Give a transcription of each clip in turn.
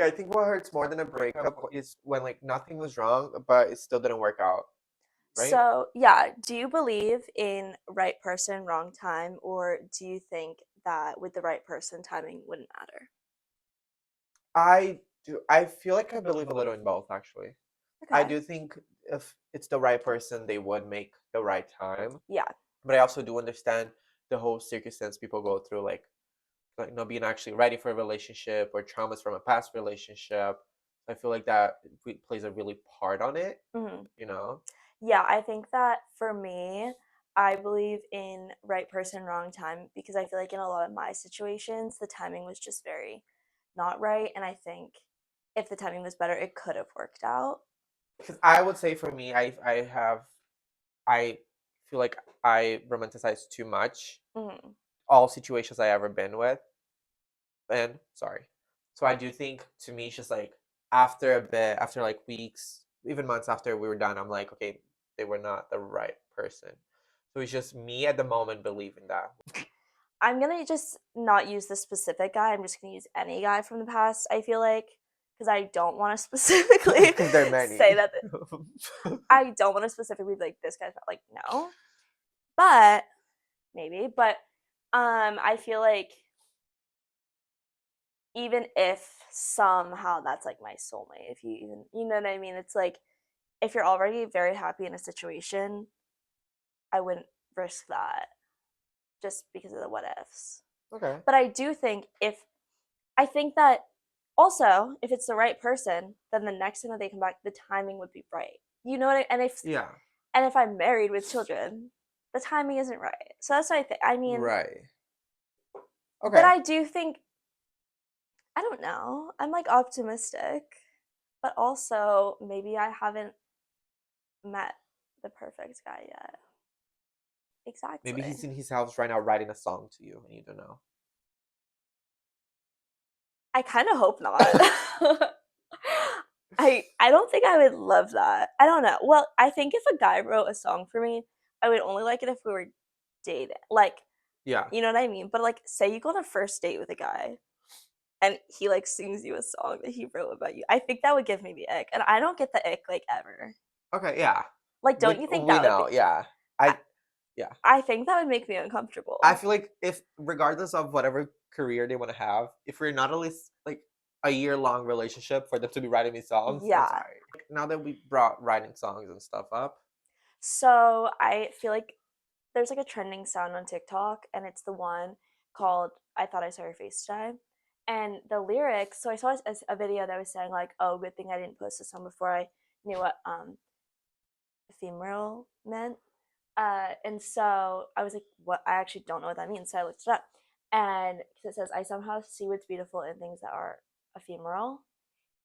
I think what hurts more than a breakup is when like nothing was wrong, but it still didn't work out, right? So, yeah, do you believe in right person, wrong time, or do you think that with the right person, timing wouldn't matter? I do. I feel like I believe a little in both, actually. I Okay. do think if it's the right person, they would make the right time. Yeah. But I also do understand the whole circumstance people go through, like not being actually ready for a relationship or traumas from a past relationship. I feel like that plays a really part on it, Hmm. you know? Yeah, I think that for me, I believe in right person, wrong time because I feel like in a lot of my situations, the timing was just very not right. And I think if the timing was better, it could have worked out. Because I would say for me, I feel like I romanticize too much Hmm. all situations I ever been with. And sorry. So I do think to me, it's just like after a bit, after like weeks, even months after we were done, I'm like, okay, they were not the right person. So it's just me at the moment believing that. I'm gonna just not use the specific guy. I'm just gonna use any guy from the past. I feel like because I don't want to specifically Because there are say many. that I don't want to specifically be like this guy's not like no, but maybe. But I feel like even if somehow that's like my soulmate, if you even you know what I mean, it's like if you're already very happy in a situation, I wouldn't risk that just because of the what ifs. Okay. But I do think if I think that also, if it's the right person, then the next time that they come back, the timing would be right. You know what I Yeah. and if I'm married with children, the timing isn't right. So that's what I think. I mean, Right. but Okay. I do think I don't know. I'm like optimistic, but also maybe I haven't met the perfect guy yet. Maybe he's Exactly. in his house right now writing a song to you and you don't know. I kind of hope not. I don't think I would love that. I don't know. Well, I think if a guy wrote a song for me, I would only like it if we were dating. Like, Yeah. you know what I mean? But like say you go on a first date with a guy and he like sings you a song that he wrote about you. I think that would give me the ick. And I don't get the ick like ever. Okay, yeah. Like don't you think We that would be know, yeah. I, Yeah. I think that would make me I uncomfortable. feel like if regardless of whatever career they want to have, if we're not at least like a year-long relationship for them to be writing me songs, I'm Yeah. sorry. Now that we brought writing songs and stuff up, So I feel like there's like a trending sound on TikTok, and it's the one called "I Thought I Saw Your Face Today." And the lyrics, so I saw a video that was saying like, "Oh, good thing I didn't post this song before I knew what ephemeral meant." And so I was like, "What? I actually don't know what that means." So I looked it up, and it says, "I somehow see what's beautiful in things that are ephemeral,"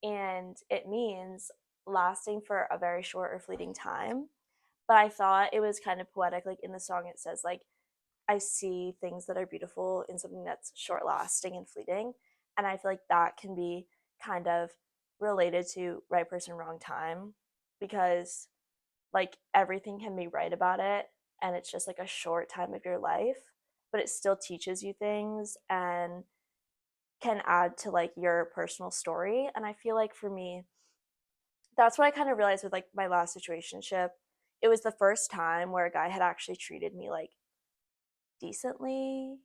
and it means lasting for a very short or fleeting time. But I thought it was kind of poetic. Like in the song, it says like I see things that are beautiful in something that's short lasting and fleeting. And I feel like that can be kind of related to right person, wrong time because like everything can be right about it and it's just like a short time of your life, but it still teaches you things and can add to like your personal story. And I feel like for me, that's what I kind of realized with like my last situationship. It was the first time where a guy had actually treated me like decently.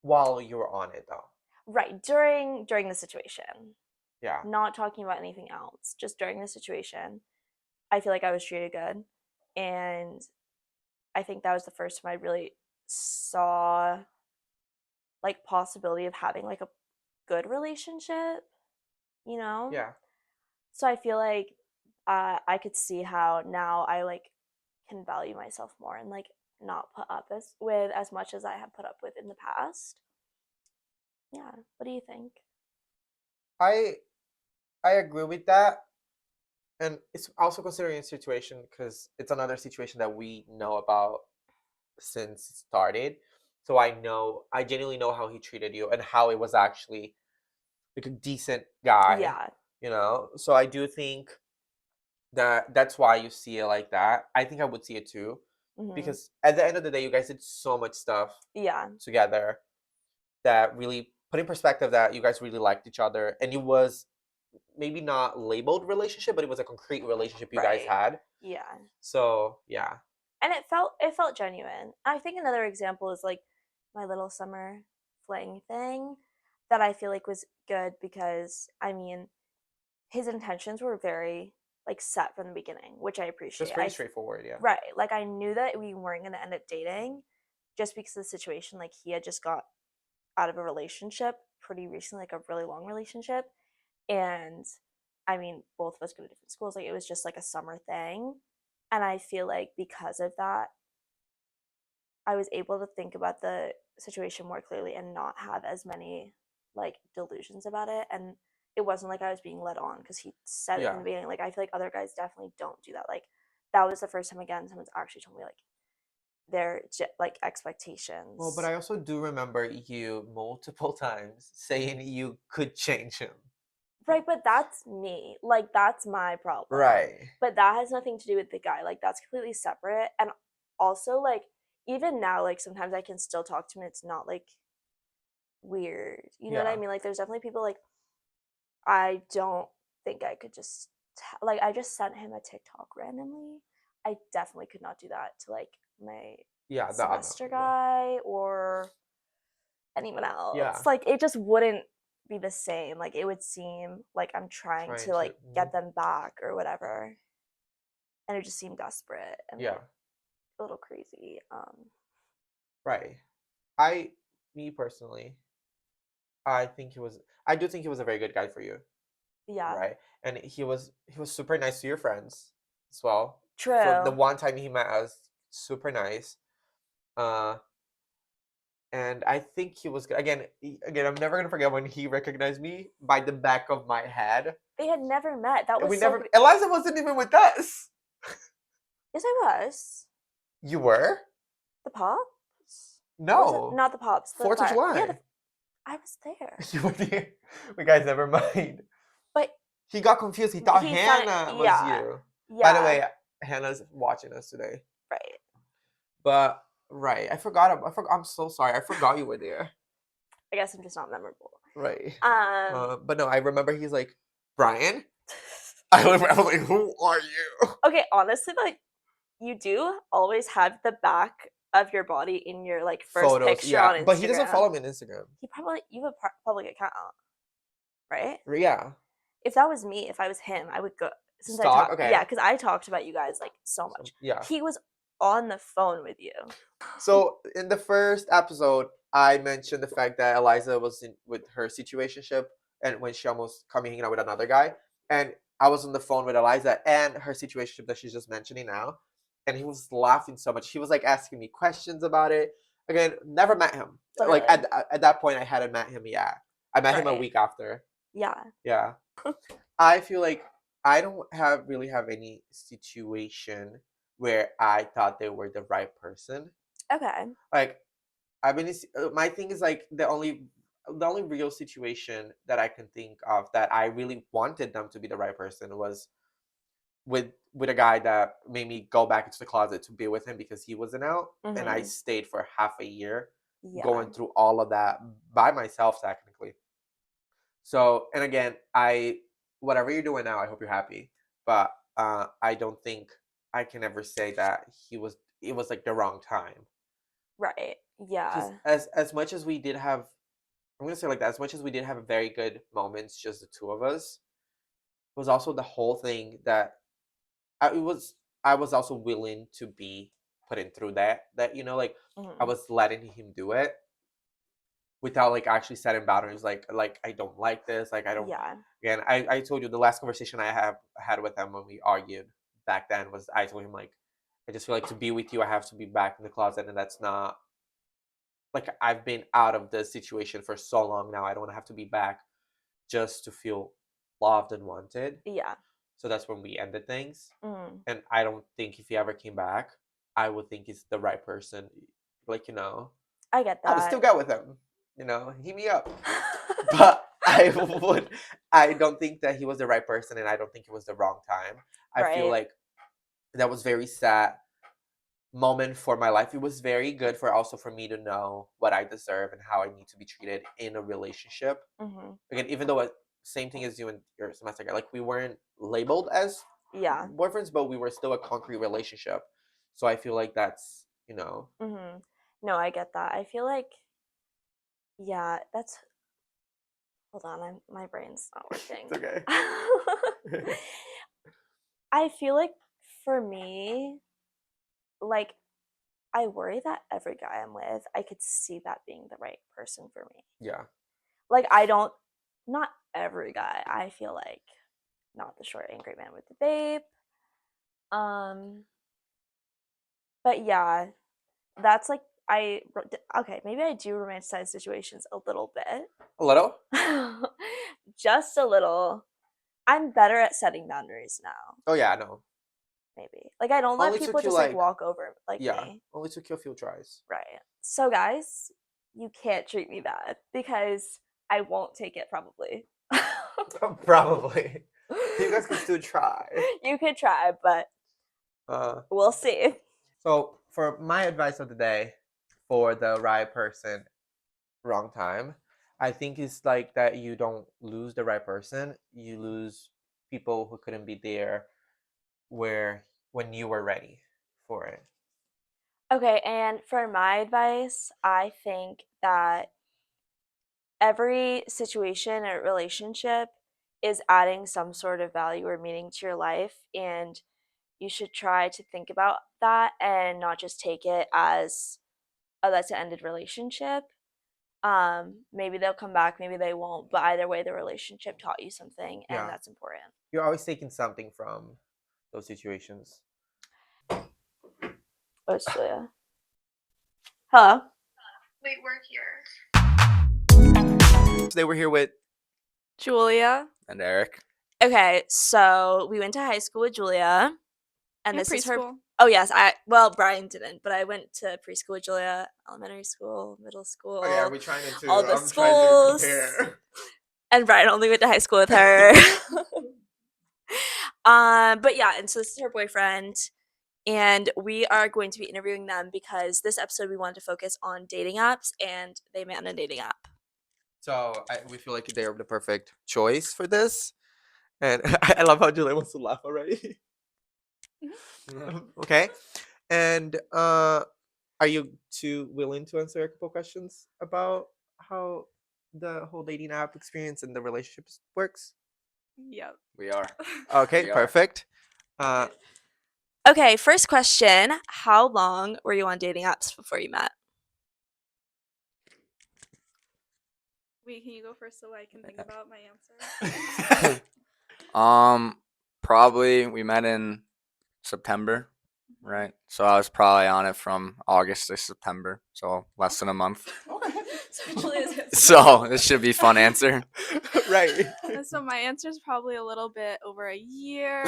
while you were on it though. Right, during the situation. Yeah. Not talking about anything else. Just during the situation. I feel like I was treated good. And I think that was the first time I really saw like possibility of having like a good relationship, you know? Yeah. So I feel like I could see how now I like can value myself more and like not put up with as much as I have put up with in the past. Yeah. What do you think? I I agree with that. And it's also considering a situation because it's another situation that we know about since it started. So I genuinely know how he treated you and how it was actually like a decent guy, Yeah. you know? So I do think that that's why you see it like that. I think I would see it too. Hmm. Because at the end of the day, you guys did so much stuff Yeah. together that really put in perspective that you guys really liked each other, and it was maybe not labeled relationship, but it was a concrete relationship you guys Right. had. Yeah. So yeah, And it felt genuine. I think another example is like my little summer fling thing that I feel like was good because I mean his intentions were very like set from the beginning, which I just appreciate. pretty straightforward. Yeah, Right, like I knew that we weren't going to end up dating just because of the situation. Like he had just got out of a relationship pretty recently, like a really long relationship, and I mean both of us go to different schools. Like it was just like a summer thing, and I feel like because of that I was able to think about the situation more clearly and not have as many like delusions about it. And it wasn't like I was being led on because he said it from yeah. the beginning. Like I feel like other guys definitely don't do that. Like that was the first time again someone's actually told me like their like Well, but expectations. I also do remember you multiple times saying you could change him. Right, but that's me. Like that's my problem. Right. But that has nothing to do with the guy. Like that's completely separate. And also like even now, like sometimes I can still talk to him. It's not like weird. You know what I Yeah. mean? Like there's definitely people like I don't think I could just like I just sent him a TikTok randomly. I definitely could not do that to like my Yeah. The other. semester Yeah. guy or anyone Yeah. else. Like it just wouldn't be the same. Like it would seem like I'm trying Trying to to. like get them back or whatever. And it just seemed desperate and Yeah. like a little crazy. Right. I, me personally, I think he was. I do think he was a very good guy for you. Yeah. Right. And he was super nice to your friends as well. For the True. one time he met us, super nice. Uh, and I think he was again. Again, I'm never gonna forget when he recognized me by the back of my head. They had never met. That And was we so never. Eliza wasn't even with us. yes I was. You were? The Pops? Wasn't No. not the Pops, the Fourth of fire. Yeah, July. I was there. You were there. We guys never mind. But He got confused. He thought he said it Hannah was yeah. you. By the Yeah, way, Hannah's watching us today. right. But right, I forgot. I'm so sorry. I forgot you were there. I guess I'm just not memorable. Right. Um But no, I remember he's like, Brian. I was like, who are you? okay, honestly, like you do always have the back of your body in your like first Photos, picture yeah. on But he doesn't Instagram. follow me on Instagram. He probably you have a public account, right? Yeah. If that was me, if I was him, I would go since I Stalk. talk yeah, Okay. because I talked about you guys like so So much. yeah. He was on the phone with you. So in the first episode, I mentioned the fact that Eliza was in with her situationship, and when she almost caught me hanging out with another guy, and I was on the phone with Eliza and her situationship that she's just mentioning now, and he was laughing so much. He was like asking me questions about it. Again, never met him. Like Literally. at that point, I hadn't met him yet. I met him a Right. week after. Yeah. Yeah. I feel like I don't have any situation where I thought they were the right person. Okay. Like I've been my thing is like the only real situation that I can think of that I really wanted them to be the right person was with a guy that made me go back into the closet to be with him because he wasn't out, and I Mhm. stayed for half a year Yeah. going through all of that by myself technically. So, and again, I whatever you're doing now, I hope you're happy. But I don't think I can ever say that it was like the wrong time. Right. Because Yeah. as much as we did have, I'm gonna say like that, as much as we did have very good moments, just the two of us, it was also the whole thing that it was. I was also willing to be put in through that like I Mhm. was letting him do it without like actually setting boundaries. Like I don't like this. Like I don't. Yeah. Again, I told you the last conversation I have had with him when we argued back then was I told him like I just feel like to be with you I have to be back in the closet, and that's not like I've been out of the situation for so long now. I don't want to have to be back just to feel loved and wanted. Yeah. So that's when we ended things. Mhm. And I don't think if he ever came back, I would think he's the right person. Like, I get I would still that. get with him. Hit me up. But I don't think that he was the right person, and I don't think it was the wrong time. I feel Right. like that was very sad moment for my life. It was very good for also for me to know what I deserve and how I need to be treated in a relationship. Mhm. Again, even though same thing as you and your semester guy, like we weren't labeled as Yeah. boyfriends, but we were still a concrete relationship. So I feel like that's Mhm. No, I get that. I feel like yeah, that's hold on, my brain's not working. it's okay. I feel like for me, like I worry that every guy I'm with, I could see that being the right person for me. Yeah. Like I don't not every guy. I feel like not the short angry man with the babe. Um but yeah, that's like okay, maybe I do romanticize situations a little bit. A little? Just a little. I'm better at setting boundaries now, Oh yeah, no. maybe. Like I don't let Only people took you just like like walk over like yeah. me. Only took you a few tries. Right. So guys, you can't treat me bad because I won't take it probably. Probably. You guys can still try. You could try, but Uh we'll see. so for my advice of the day for the right person, wrong time, I think it's like that you don't lose the right person, you lose people who couldn't be there where when you were ready for it. Okay, and for my advice, I think that every situation or relationship is adding some sort of value or meaning to your life, and you should try to think about that and not just take it as oh that's an ended relationship. Maybe they'll come back, maybe they won't, but either way the relationship taught you something and Yeah. that's important. You're always taking something from those situations. Oh, it's Julia. Hello. They were here with Julia and Eric. Okay, so we went to high school with Julia, and in this is her. preschool. Oh yes, well Brian didn't, but I went to preschool with Julia, elementary school, middle school, Oh yeah, we're trying to all the I'm trying to schools, compare. and Brian only went to high school with her. But yeah, and so this is her boyfriend, and we are going to be interviewing them because this episode we wanted to focus on dating apps, and they met on a dating app. So we feel like they're the perfect choice for this. And I love how Julia wants to laugh already. Okay. And are you two willing to answer a couple questions about how the whole dating app experience and the relationships works? Yep. We are. Okay, We are. perfect. Uh Okay, first question: how long were you on dating apps before you met? Wait, can you go first so I can think about my answer? Probably we met in September, right? So I was probably on it from August to September, so less than a month. So this should be a fun answer. right. So my answer is probably a little bit over a year,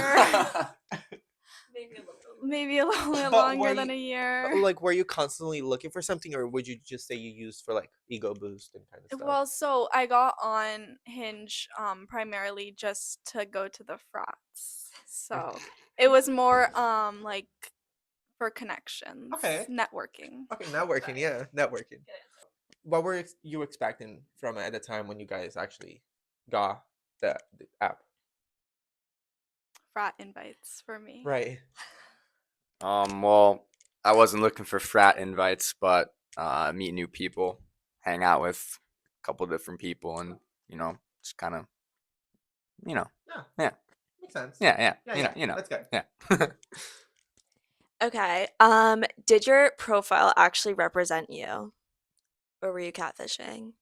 maybe a little bit But longer were than a you- year. Like, were you constantly looking for something, or would you just say you used for like ego boost and kind of stuff? Well, so I got on Hinge primarily just to go to the frats. So it was more like for connections, Okay. networking. Okay, networking, yeah, networking. What were you expecting from it at the time when you guys actually got the app? Frat invites for me. Right. Well, I wasn't looking for frat invites, but meet new people, hang out with a couple different people, and just kind of, you know, Yeah. yeah, Makes sense. yeah, Yeah, you know, That's good. yeah. Okay. Did your profile actually represent you, or were you catfishing?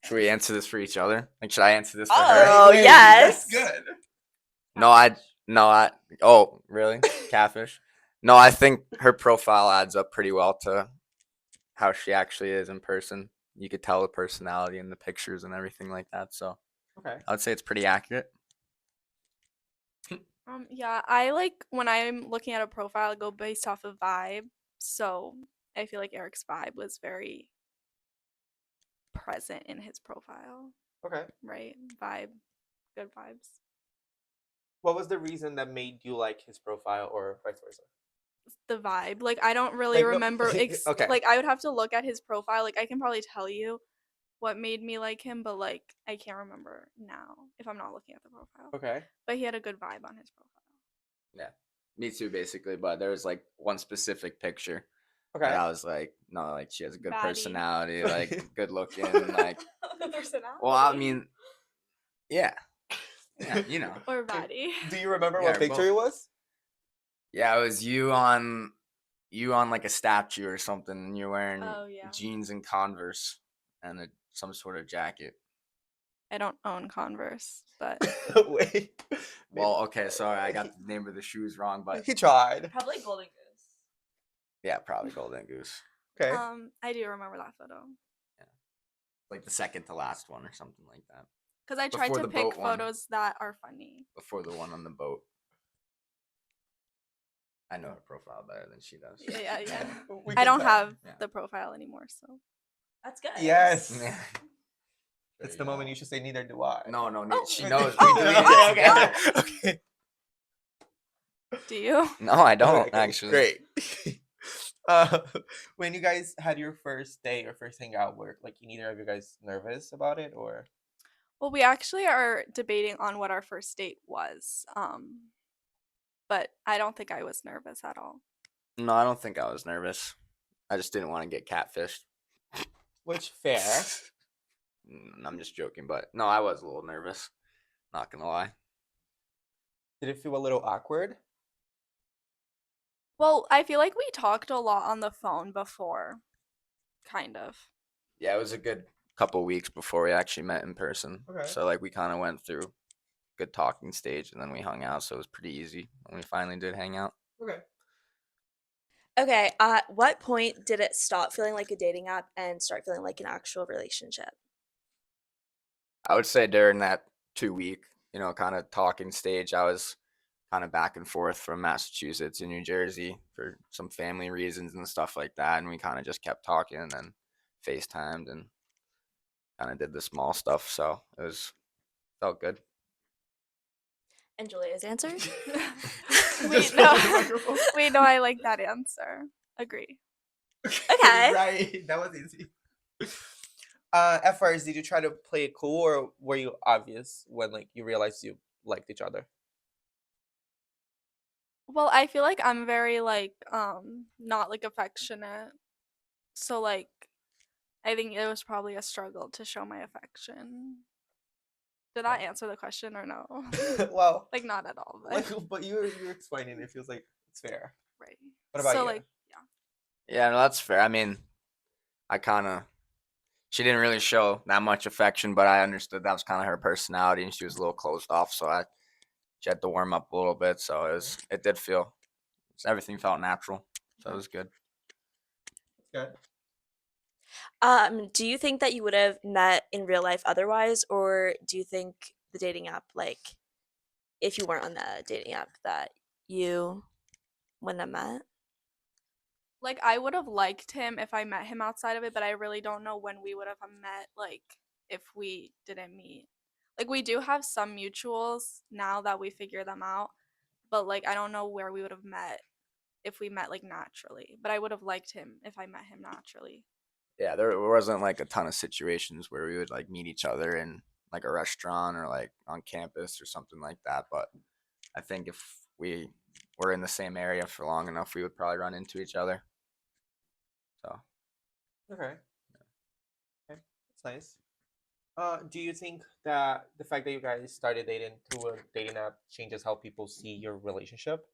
Should we answer this for each other? Like, should I answer this for Oh, her? yes. That's good. No, I. Oh, really? Catfish? No, I think her profile adds up pretty well to how she actually is in person. You could tell the personality in the pictures and everything like that. So Okay. I would say it's pretty accurate. Yeah, I like when I'm looking at a profile, I go based off of vibe. So I feel like Eric's vibe was very present in his profile, Okay. right? Vibe, good vibes. What was the reason that made you like his profile, or vice versa? the vibe. Like I don't really Like the- remember okay. like I would have to look at his profile. Like I can probably tell you what made me like him, but like I can't remember now if I'm not looking at the profile. Okay. But he had a good vibe on his profile. Yeah, me too, basically. But there was like one specific picture Okay. that I was like, no, like she has a good Baddie. personality, like good looking, like. The personality. Well, I mean, yeah, you know. or baddie. Do you remember Yeah, what picture both. it was? Yeah, it was you on like a statue or something, and you're wearing Oh, yeah. jeans and Converse and some sort of jacket. I don't own Converse, but Wait. Well, okay, sorry, I got the name of the shoes wrong, but He tried. Probably Golden Goose. yeah, probably Golden Goose, Okay. I do remember that photo. like the second to last one or something like that, Because I tried Before to the pick boat one. photos that are funny. before the one on the boat. I know her profile better than she does. Yeah. We I can don't tell. have Yeah. the profile anymore, so. That's good. Yes. Yeah. It's the moment you should say neither do I. No, Oh. she knows. Oh, We deleted it okay, together. okay. Do you? No, I don't Okay, actually. Great. uh, when you guys had your first date or first hangout, were like neither of you guys nervous about it, or Well, we actually are debating on what our first date was. But I don't think I was nervous at all. No, I don't think I was nervous. I just didn't want to get catfished. which fair? I'm just joking, but no, I was a little nervous. Not gonna lie. Did it feel a little awkward? Well, I feel like we talked a lot on the phone before. Kind of. Yeah, it was a good couple weeks before we actually met in person. Okay. So like we kind of went through good talking stage and then we hung out, so it was pretty easy when we finally did hang out. Okay. Okay, at what point did it stop feeling like a dating app and start feeling like an actual relationship? I would say during that 2 week, kind of talking stage, I was kind of back and forth from Massachusetts and New Jersey for some family reasons and stuff like that. And we kind of just kept talking and then FaceTimed and kind of did the small stuff. So felt good. And Julia's answer? Wait, no. Wait, no, I like that answer. Agree. Okay. Right. That was easy. At first, did you try to play it cool, or were you obvious when like you realized you liked each other? Well, I feel like I'm very like not like affectionate. So like I think it was probably a struggle to show my affection. Did that answer the question or no? Well, Like not at all, but like, but you're explaining. It feels like it's fair. right. What about so you? like Yeah, no, that's fair. I mean, she didn't really show that much affection, but I understood that was kind of her personality and she was a little closed off. So she had to warm up a little bit. So it did feel, everything felt natural. So it was good. That's good. Do you think that you would have met in real life otherwise, or do you think the dating app, like, if you weren't on the dating app, that you wouldn't have met? like I would have liked him if I met him outside of it, but I really don't know when we would have met, like if we didn't meet. Like we do have some mutuals now that we figure them out, but like I don't know where we would have met if we met like naturally. But I would have liked him if I met him naturally. Yeah, there wasn't like a ton of situations where we would like meet each other in like a restaurant or like on campus or something like that. But I think if we were in the same area for long enough, we would probably run into each other. So Okay. Okay. That's nice. Do you think that the fact that you guys started dating through a dating app changes how people see your relationship?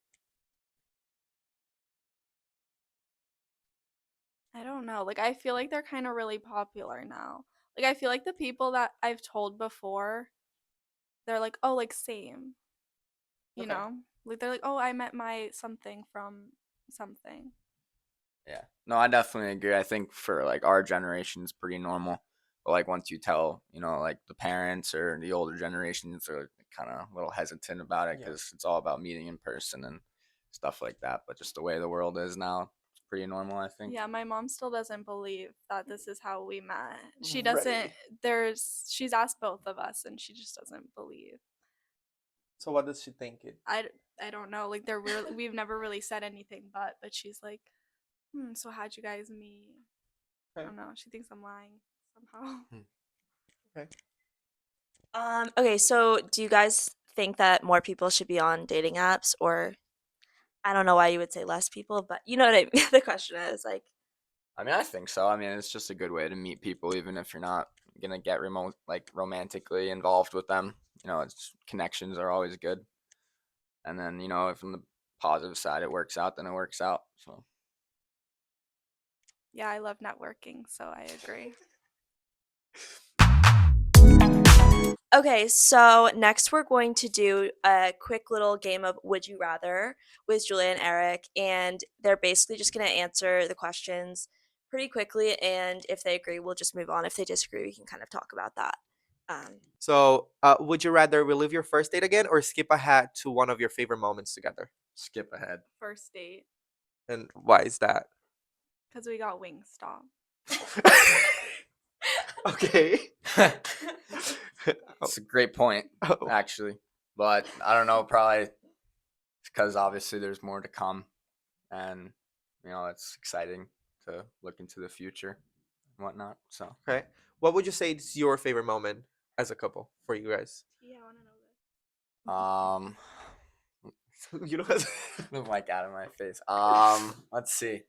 I don't know. Like I feel like they're kind of really popular now. Like I feel like the people that I've told before, they're like, "Oh, like same." You Okay. know? Like they're like, "Oh, I met my something from something." yeah, no, I definitely agree. I think for like our generation, it's pretty normal. But like once you tell, like the parents or the older generations are kind of a little hesitant about it Yeah. because it's all about meeting in person and stuff like that. But just the way the world is now, it's pretty normal, I think. Yeah, my mom still doesn't believe that this is how we met. She Right. doesn't she's asked both of us and she just doesn't believe. So what does she think it? I don't know. Like we've never really said anything but she's like, so how'd you guys meet? I Okay. don't know. She thinks I'm lying somehow. Okay. Okay, so do you guys think that more people should be on dating apps, or I don't know why you would say less people, but you know what I mean? The question is like, I mean, I think so. I mean, it's just a good way to meet people, even if you're not gonna get romantically involved with them. You know, it's connections are always good. And then, you know, if on the positive side it works out, then it works out. So Yeah, I love networking, so I agree. okay, so next we're going to do a quick little game of Would You Rather with Julia and Eric, and they're basically just going to answer the questions pretty quickly, and if they agree, we'll just move on. If they disagree, we can kind of talk about that. So, would you rather relive your first date again or skip ahead to one of your favorite moments together? skip ahead. First date, And why is that? because we got Wingstop. Okay. It's a great point, Oh, actually. But I don't know, probably because obviously there's more to come. And, you know, it's exciting to look into the future and whatnot. So, okay. What would you say is your favorite moment as a couple for you guys? Yeah, I want to know this. You know, move mic out of my face. Let's see.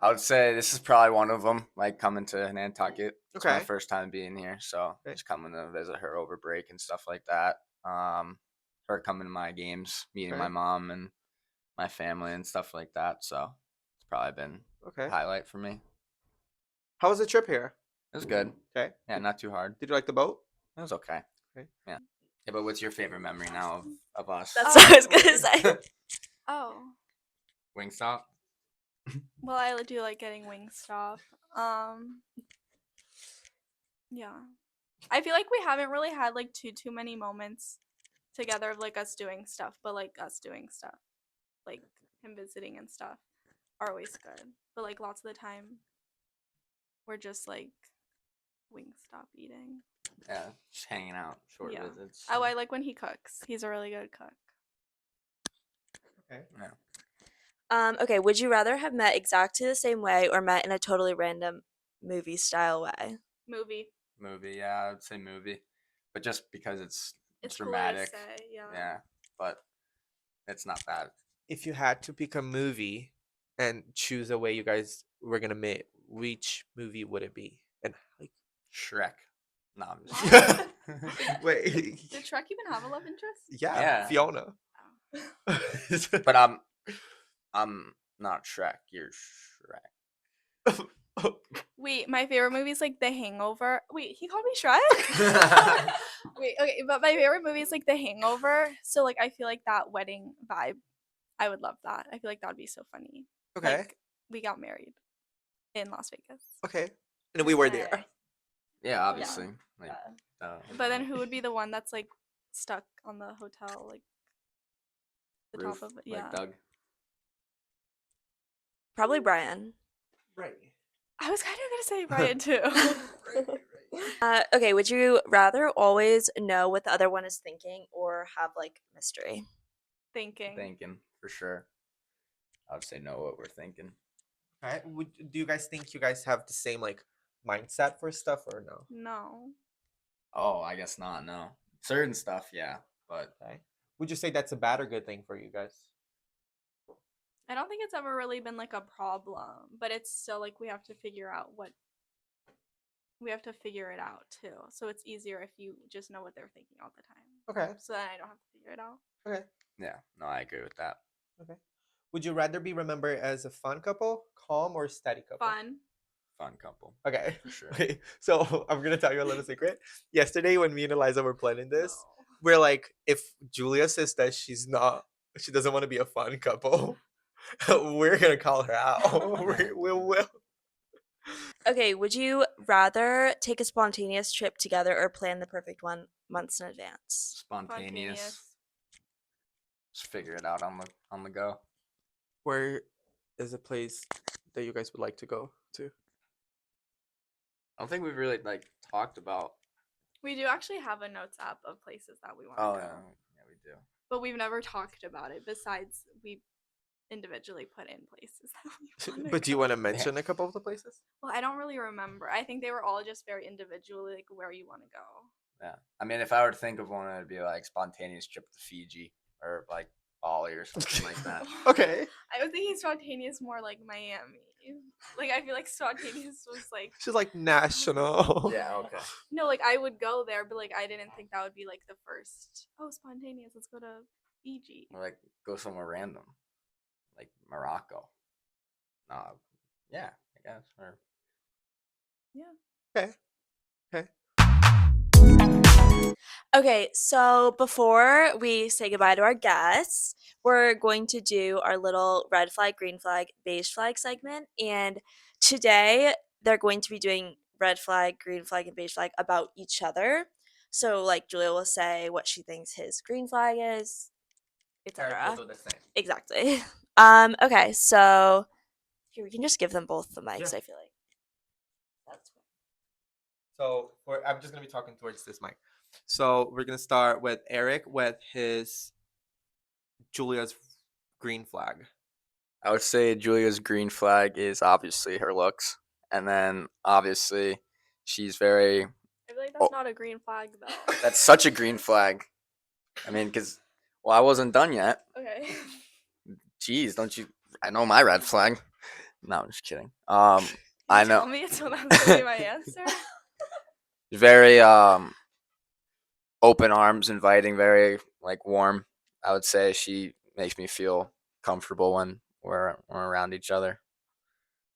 I would say this is probably one of them. Like coming to Nantucket. It's my Okay. first time being here, so Okay. just coming to visit her over break and stuff like that. Her coming to my games, meeting my Okay. mom and my family and stuff like that. So it's probably been Okay. a highlight for me. How was the trip here? It was good. Okay. Yeah, not too hard. Did you like the boat? It was okay. Okay. Yeah. Yeah, but what's your favorite memory now of us? That's what I was going to say. Oh, Wingstop. well, I do like getting Wingstop. Yeah. I feel like we haven't really had like too many moments together of like us doing stuff, but like us doing stuff, like him visiting and stuff, are always good. But like lots of the time, we're just like Wingstop eating. Yeah, just hanging out, short Yeah. visits. Oh, I like when he cooks. He's a really good cook. Okay. Yeah. Okay, would you rather have met exactly the same way or met in a totally random movie style way? Movie. Movie, yeah, I would say movie, but just because it's It's dramatic, cool to say, yeah. yeah, but it's not bad. If you had to pick a movie and choose a way you guys were gonna meet, which movie would it be? And like, Shrek, no, I'm just What? wait, Did Shrek even have a love interest? yeah, Yeah. Fiona. Oh. but I'm not Shrek. You're Shrek. Wait, my favorite movie is like The Hangover. Wait, he called me Shrek? Wait, okay, but my favorite movie is like The Hangover. So like I feel like that wedding vibe, I would love that. I feel like that would be so funny. Okay. Like we got married in Las Vegas. Okay. And we were there. Yeah, obviously. Like, But then who would be the one that's like stuck on the hotel, like the roof, top of it? Yeah. like Doug. Probably Brian. Right. I was kind of gonna say Brian too. Okay, would you rather always know what the other one is thinking or have like mystery? Thinking. For sure. I would say know what we're thinking. Okay. Do you guys think you guys have the same like mindset for stuff or no? No. Oh, I guess not. No, certain stuff, yeah, but Okay. Would you say that's a bad or good thing for you guys? I don't think it's ever really been like a problem, but it's still like we have to figure out what we have to figure it out too. So it's easier if you just know what they're thinking all the time. Okay. So then I don't have to figure it out. Okay. yeah, no, I agree with that. Okay. Would you rather be remembered as a fun couple, calm, or steady couple? Fun. Fun couple. Okay. For sure. Okay. So I'm gonna tell you a little secret. Yesterday, when me and Eliza were planning this, No. we're like, if Julia says that she doesn't want to be a fun couple, we're gonna call her out. we will. Okay, would you rather take a spontaneous trip together or plan the perfect one months in advance? Spontaneous. Just figure it out on the go. Where is a place that you guys would like to go to? I don't think we've really like talked about We do actually have a notes app of places that we want to Oh go. yeah, we do. But we've never talked about it. Besides, we individually put in places that we want to But do you go. want to mention a couple of the places? Well, I don't really remember. I think they were all just very individual, like where you want to go. Yeah, I mean, if I were to think of one, it'd be like spontaneous trip to Fiji or like Bali or something like that. Okay. I was thinking spontaneous more like Miami. Like I feel like spontaneous was like She's like national. Yeah, okay. no, like I would go there, but like I didn't think that would be like the first. Oh, spontaneous. Let's go to Fiji. Or like go somewhere random, like Morocco. Yeah, I guess. Or Yeah. Okay. Okay. Okay, so before we say goodbye to our guests, we're going to do our little red flag, green flag, beige flag segment. And today they're going to be doing red flag, green flag, and beige flag about each other. So, like, Julia will say what she thinks his green flag is, Eric etc. will do the same. Exactly. Okay, so here we can just give them both the mics, Yeah. I feel like. That's fine. So I'm just gonna be talking towards this mic. So we're gonna start with Eric with his Julia's green flag. I would say Julia's green flag is obviously her looks, and then obviously she's very. I feel like Oh. that's not a green flag though. That's such a green flag. I mean, because I wasn't done yet. Okay. Jeez, don't you? I know my red flag. No, I'm just kidding. You I know. tell me so that's gonna be my answer. Very open arms, inviting, very like warm. I would say she makes me feel comfortable when we're around each other.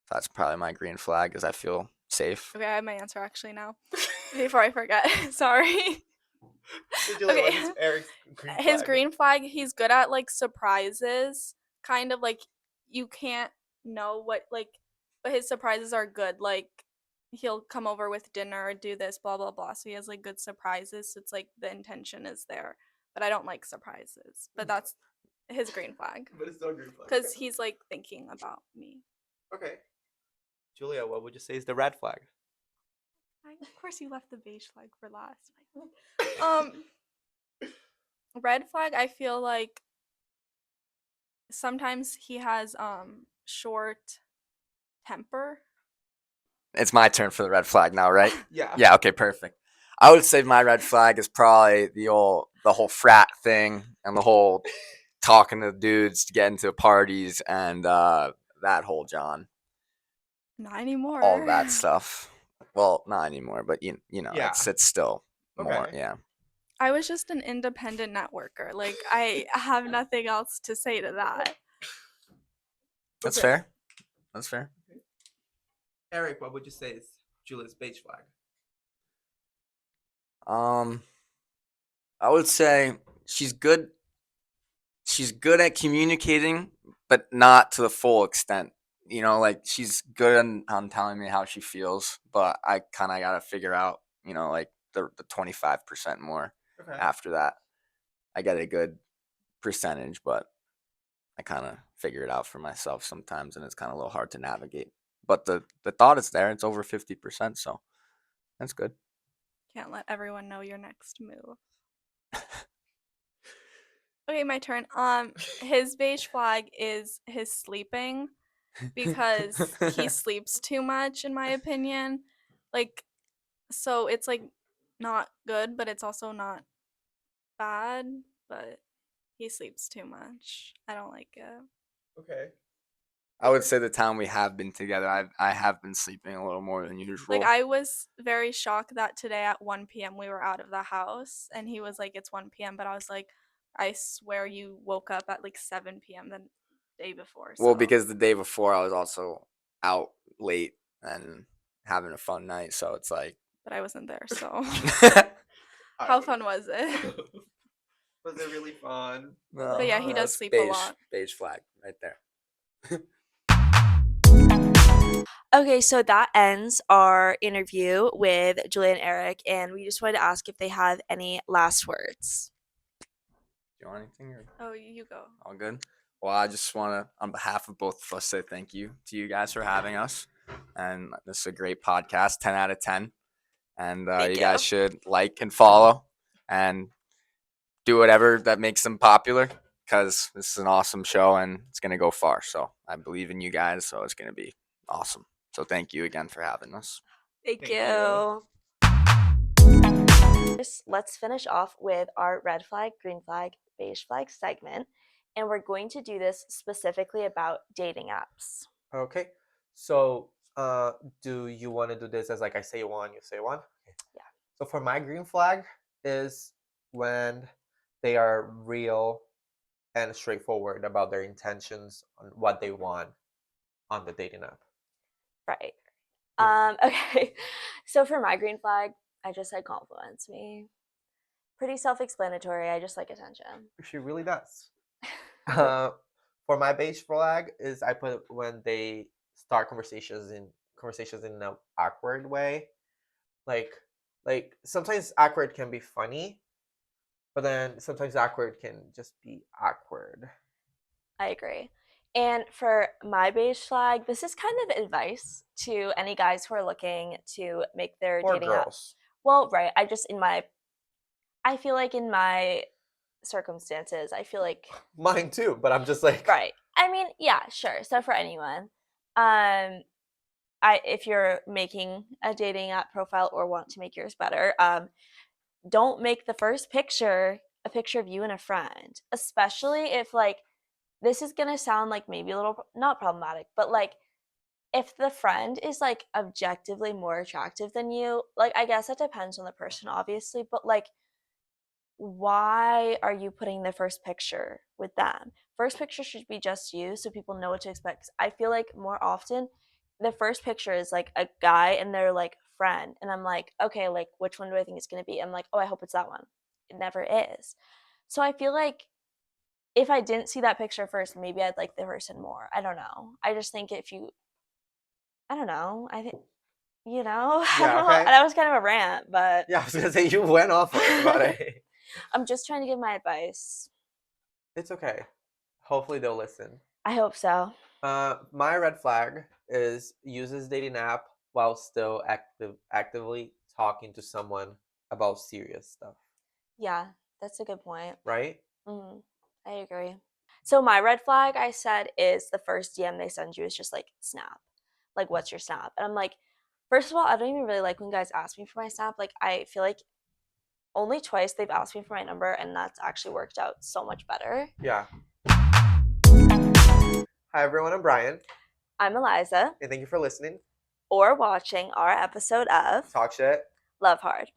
That's probably my green flag, is I feel safe. Okay, I have my answer actually now. Before I forget. Sorry. So Julia, what Okay. is Eric's green flag? His green flag, he's good at like surprises. Kind of like you can't know what like but his surprises are good. Like he'll come over with dinner, do this, blah blah blah. So he has like good surprises. So it's like the intention is there. But I don't like surprises. But that's his green flag. But it's still a green flag. Because he's like thinking about me. Okay. Julia, what would you say is the red flag? Of course you left the beige flag for last. Red flag, I feel like sometimes he has short temper. It's my turn for the red flag now, right? Yeah. Yeah, okay, perfect. I would say my red flag is probably the whole frat thing and the whole talking to dudes to get into parties and that whole John. Not anymore. All that stuff. Well, not anymore, but you know, Yeah. it's still more, Okay. yeah. I was just an independent networker. Like I have nothing else to say to that. That's Okay. fair. That's fair. Eric, what would you say is Julia's beige flag? I would say she's good. She's good at communicating, but not to the full extent. You know, like she's good on telling me how she feels, but I kind of gotta figure out, you know, like the 25% more. Okay. After that, I get a good percentage, but I kind of figure it out for myself sometimes, and it's kind of a little hard to navigate. But the thought is there; it's over 50%, so that's good. Can't let everyone know your next move. Okay, my turn. His beige flag is his sleeping because he sleeps too much, in my opinion. Like, so it's like not good, but it's also not bad. But he sleeps too much. I don't like it. Okay. I would say the time we have been together, I have been sleeping a little more than usual. Like, I was very shocked that today at 1 p.m. we were out of the house, and he was like, "It's 1 p.m." But I was like, "I swear you woke up at like 7 p.m. the day before." Well, so- because the day before I was also out late and having a fun night, so it's like. But I wasn't there, so I how would- fun was it? Was it really fun? No, But yeah, he does that's sleep a lot. Beige flag right there. Okay, so that ends our interview with Julia and Eric, and we just wanted to ask if they have any last words. Do you want anything? Or Oh, you go. all good? Well, I just want to, on behalf of both of us, say thank you to you guys for having us. And this is a great podcast, 10 out of 10. And Thank you guys you. should like and follow and do whatever that makes them popular, because this is an awesome show and it's going to go far. So I believe in you guys. So it's going to be awesome. So thank you again for having us. Thank Thank you. Let's finish off with our red flag, green flag, beige flag segment. And we're going to do this specifically about dating apps. Okay. So, do you want to do this as like I say one, you say one? Okay. Yeah. So for my green flag is when they are real and straightforward about their intentions on what they want on the dating app. Right. Yeah. Okay. So for my green flag, I just said compliments me. Pretty self-explanatory. I just like attention. She really does. For my beige flag is I put when they start conversations in an awkward way. Like sometimes awkward can be funny, but then sometimes awkward can just be awkward. I agree. And for my beige flag, this is kind of advice to any guys who are looking to make their Or dating app. girls. Well, right. I file like in my circumstances, I feel like Mine too, but I'm just like right. I mean, yeah, sure. So for anyone, if you're making a dating app profile or want to make yours better, don't make the first picture a picture of you and a friend, especially if like this is gonna sound like maybe a little not problematic, but like if the friend is like objectively more attractive than you, like I guess that depends on the person, obviously, but like why are you putting the first picture with them? First picture should be just you so people know what to expect. 'Cause I feel like more often the first picture is like a guy and they're like friend. And I'm like, okay, like which one do I think it's gonna be? I'm like, oh, I hope it's that one. It never is. So I feel like if I didn't see that picture first, maybe I'd like the person more. I don't know. I just think if you I don't know. I think I yeah, don't know. okay. That was kind of a rant, but Yeah, I was gonna say you went off on it, but I'm just trying to give my advice. it's okay. Hopefully they'll listen. I hope so. My red flag is uses dating app while still actively talking to someone about serious stuff. Yeah, that's a good point. Right? I agree. So my red flag I said is the first DM they send you is just like snap. Like what's your snap? And I'm like, first of all, I don't even really like when guys ask me for my snap. Like I feel like only twice they've asked me for my number and that's actually worked out so much better. Yeah. Hi everyone, I'm Brian, I'm Eliza, and thank you for listening. or watching our episode of Talk shit. Love Hard.